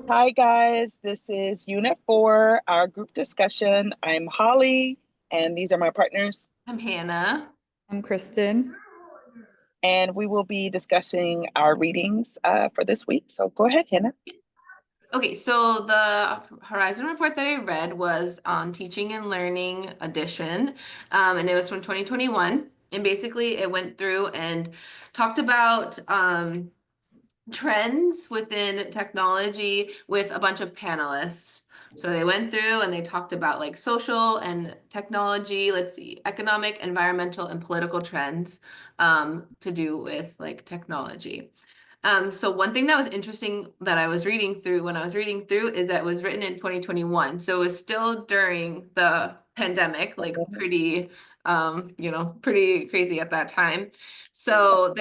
Hi, guys. This is Unit 4, our group discussion. I'm Holly, and these are my partners. I'm Hannah. I'm Kristen. And we will be discussing our readings for this week. So go ahead, Hannah. Okay, so the Horizon report that I read was on Teaching and Learning Edition, and it was from 2021. And basically, it went through and talked about trends within technology with a bunch of panelists. So they went through and they talked about like social and technology, let's see, economic, environmental, and political trends to do with like technology. So one thing that was interesting that I was reading through when I was reading through is that it was written in 2021. So it was still during the pandemic, like pretty, pretty crazy at that time. So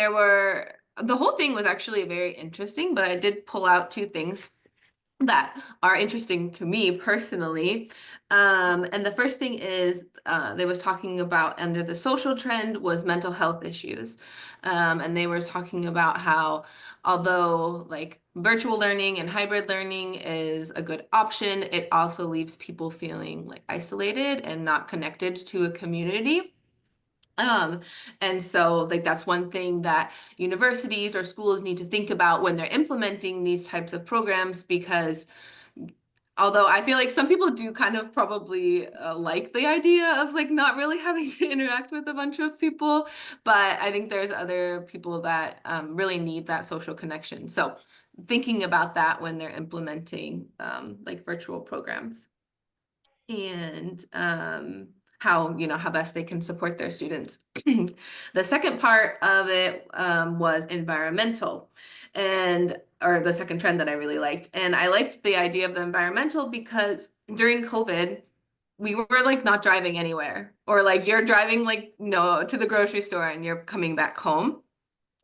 the whole thing was actually very interesting, but I did pull out two things that are interesting to me personally. And the first thing is they was talking about under the social trend was mental health issues. And they were talking about how although like virtual learning and hybrid learning is a good option, it also leaves people feeling like isolated and not connected to a community. Um, and so like that's one thing that universities or schools need to think about when they're implementing these types of programs, because although I feel like some people do kind of probably like the idea of like not really having to interact with a bunch of people, but I think there's other people that really need that social connection. So thinking about that when they're implementing like virtual programs and how best they can support their students. The second part of it was environmental, and or the second trend that I really liked. And I liked the idea of the environmental because during COVID, we were like not driving anywhere, or like you're driving like no to the grocery store and you're coming back home.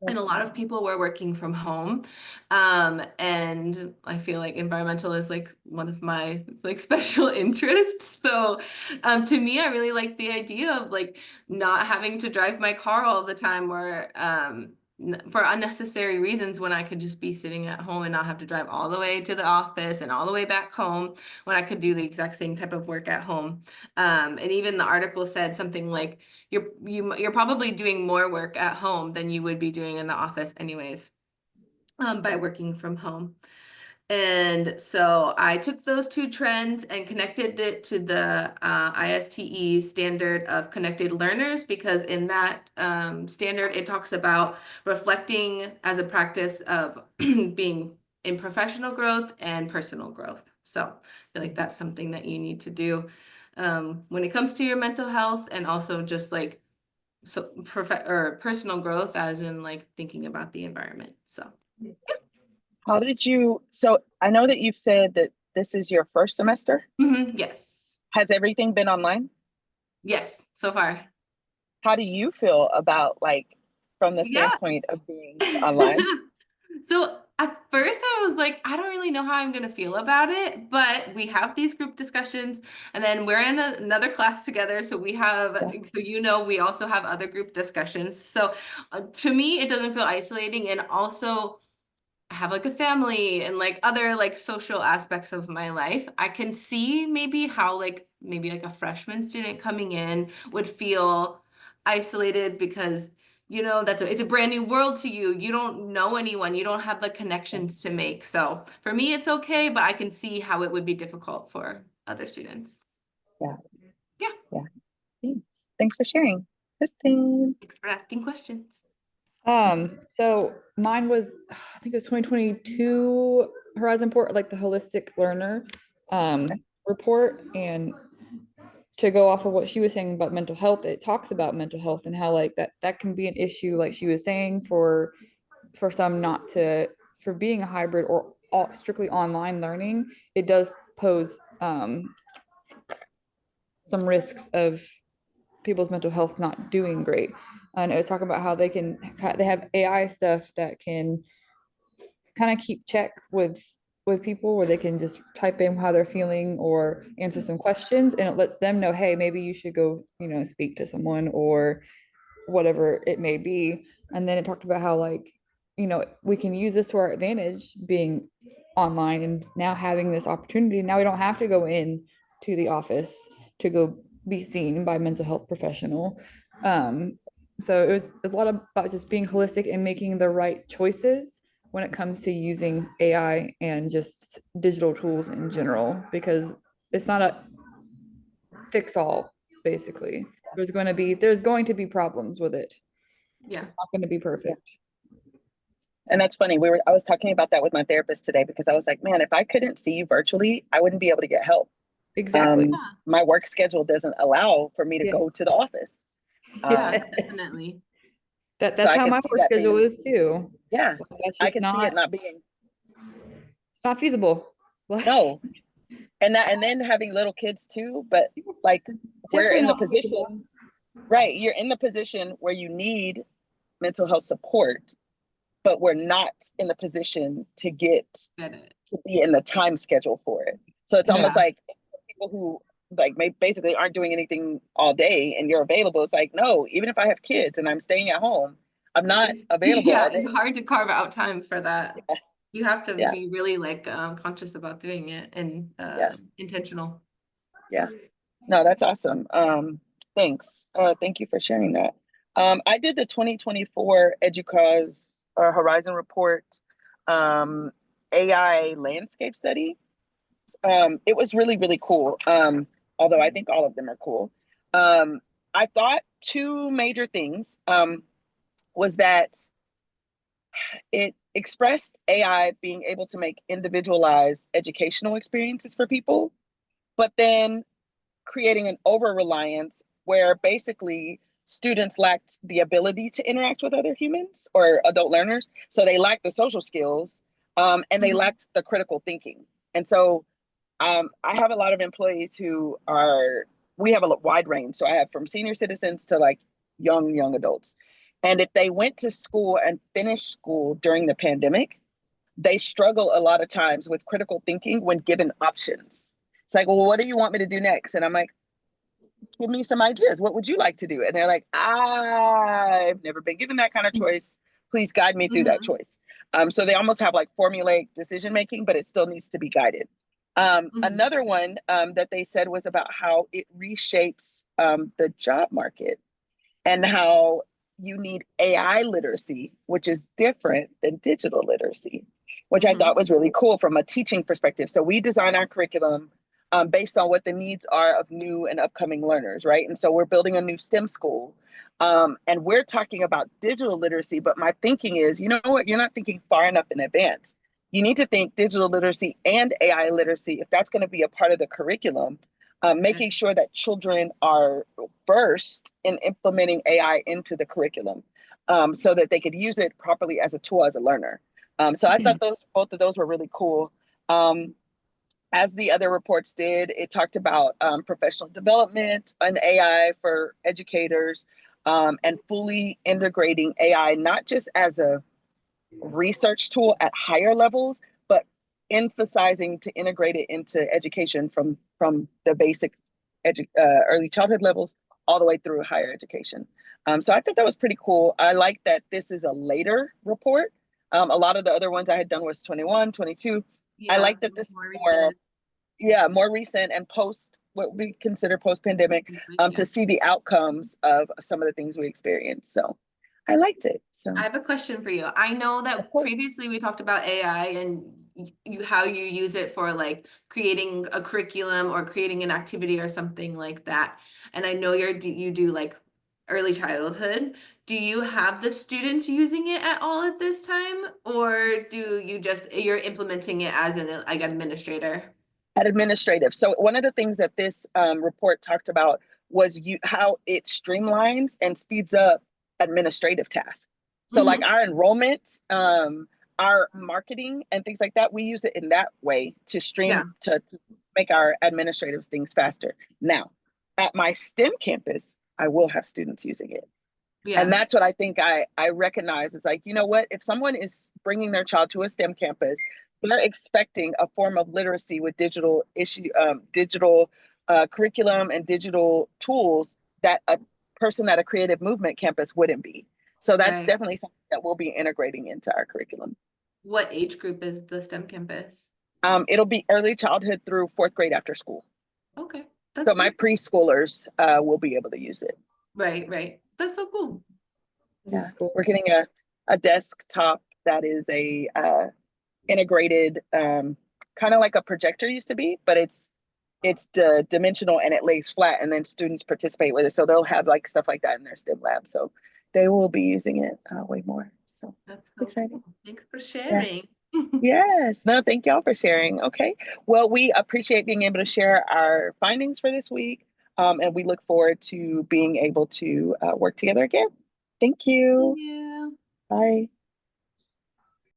And a lot of people were working from home. And I feel like environmental is like one of my like special interests. So to me, I really like the idea of like not having to drive my car all the time or for unnecessary reasons when I could just be sitting at home and not have to drive all the way to the office and all the way back home when I could do the exact same type of work at home. And even the article said something like, you're probably doing more work at home than you would be doing in the office anyways, by working from home. And so I took those two trends and connected it to the ISTE standard of connected learners, because in that standard, it talks about reflecting as a practice of being in professional growth and personal growth. So I feel like that's something that you need to do when it comes to your mental health, and also just like personal growth, as in like thinking about the environment. So So I know that you've said that this is your first semester. yes. Has everything been online? Yes, so far. How do you feel about like from the Yeah. standpoint of being online? So at first I was like, I don't really know how I'm gonna feel about it, but we have these group discussions, and then we're in another class together. So we also have other group discussions. So to me, it doesn't feel isolating, and also I have like a family and like other like social aspects of my life. I can see maybe how like maybe like a freshman student coming in would feel isolated because it's a brand new world to you. You don't know anyone. You don't have the connections to make. So for me, it's okay, but I can see how it would be difficult for other students. Yeah. Yeah. Yeah. Thanks for sharing. Kristen. Thanks for asking questions. So mine was, I think it was 2022 Horizon Report, like the holistic learner report. And to go off of what she was saying about mental health, it talks about mental health and how like that can be an issue, like she was saying, for some not to, for being a hybrid or strictly online learning, it does pose some risks of people's mental health not doing great. And it was talking about how they have AI stuff that can kind of keep check with people, where they can just type in how they're feeling or answer some questions, and it lets them know, hey, maybe you should go, speak to someone or whatever it may be. And then it talked about how like, we can use this to our advantage being online and now having this opportunity. Now we don't have to go in to the office to go be seen by a mental health professional. So it was a lot about just being holistic and making the right choices when it comes to using AI and just digital tools in general, because it's not a fix all, basically. There's going to be problems with it. Yeah. It's not going to be perfect. And that's funny. I was talking about that with my therapist today because I was like, man, if I couldn't see you virtually, I wouldn't be able to get help. Exactly. My work schedule doesn't allow for me to go Yes. to the office. Yeah, Yes. definitely. That's So I how can my see work that schedule being- is too. Yeah, That's I just can see it not being. it's not feasible. No, and then having little kids too. But like we're Definitely in the not feasible. position, right? You're in the position where you need mental health support, but we're not in the position to Get it. to be in the time schedule for it. So it's almost Yeah. like people who like basically aren't doing anything all day and you're available. It's like, no, even if I have kids and I'm staying at home, I'm not available Yeah, all day. it's hard to carve out time for that. Yeah. You have to Yeah. be really like conscious about doing it and Yeah. intentional. Yeah. No, that's awesome. Thanks. Thank you for sharing that. I did the 2024 EDUCAUSE Horizon Report AI landscape study. It was really, really cool. Although I think all of them are cool. I thought two major things was that it expressed AI being able to make individualized educational experiences for people, but then creating an over-reliance where basically students lacked the ability to interact with other humans or adult learners. So they lacked the social skills and they lacked the critical thinking. And so I have a lot of employees we have a wide range. So I have from senior citizens to like young adults. And if they went to school and finished school during the pandemic, they struggle a lot of times with critical thinking when given options. It's like, well, what do you want me to do next? And I'm like, give me some ideas. What would you like to do? And they're like, I've never been given that kind of choice. Please guide me through that choice. So they almost have like formulaic decision making, but it still needs to be guided. Another one that they said was about how it reshapes the job market and how you need AI literacy, which is different than digital literacy, which I thought was really cool from a teaching perspective. So we design our curriculum based on what the needs are of new and upcoming learners, right? And so we're building a new STEM school. And we're talking about digital literacy, but my thinking is, you know what, you're not thinking far enough in advance. You need to think digital literacy and AI literacy, if that's going to be a part of the curriculum, making sure that children are versed in implementing AI into the curriculum so that they could use it properly as a tool as a learner. So I thought both of those were really cool. As the other reports did, it talked about professional development and AI for educators and fully integrating AI, not just as a research tool at higher levels, but emphasizing to integrate it into education from the basic early childhood levels all the way through higher education. So I thought that was pretty cool. I like that this is a later report. A lot of the other ones I had done was 21, 22. Yeah, I like that this is more recent and post what we consider post-pandemic to see the outcomes of some of the things we experienced. So I liked it. So I have a question for you. I know that previously we talked about AI and how you use it for like creating a curriculum or creating an activity or something like that. And I know you do like early childhood. Do you have the students using it at all at this time, or do you're implementing it as an like administrator? At administrative. So one of the things that this report talked about was how it streamlines and speeds up administrative tasks. So like our enrollment, our marketing and things like that, we use it in that way to to make our administrative things faster. Now, at my STEM campus, I will have students using it. Yeah. And that's what I think I recognize. It's like, you know what, if someone is bringing their child to a STEM campus, they're expecting a form of literacy with digital curriculum and digital tools that a person at a creative movement campus wouldn't be. So that's Right. definitely something that we'll be integrating into our curriculum. What age group is the STEM campus? It'll be early childhood through fourth grade after school. Okay, that's So my cool. preschoolers will be able to use it. Right. That's so cool. That's Yeah, cool. we're getting a desktop that is a integrated, kind of like a projector used to be, but it's dimensional and it lays flat, and then students participate with it. So they'll have like stuff like that in their STEM lab. So they will be using it way more. So That's so exciting. cool. Thanks for Yeah. sharing. Yes. No, thank y'all for sharing. Okay. Well, we appreciate being able to share our findings for this week. And we look forward to being able to work together again. Thank you. Yeah. Bye.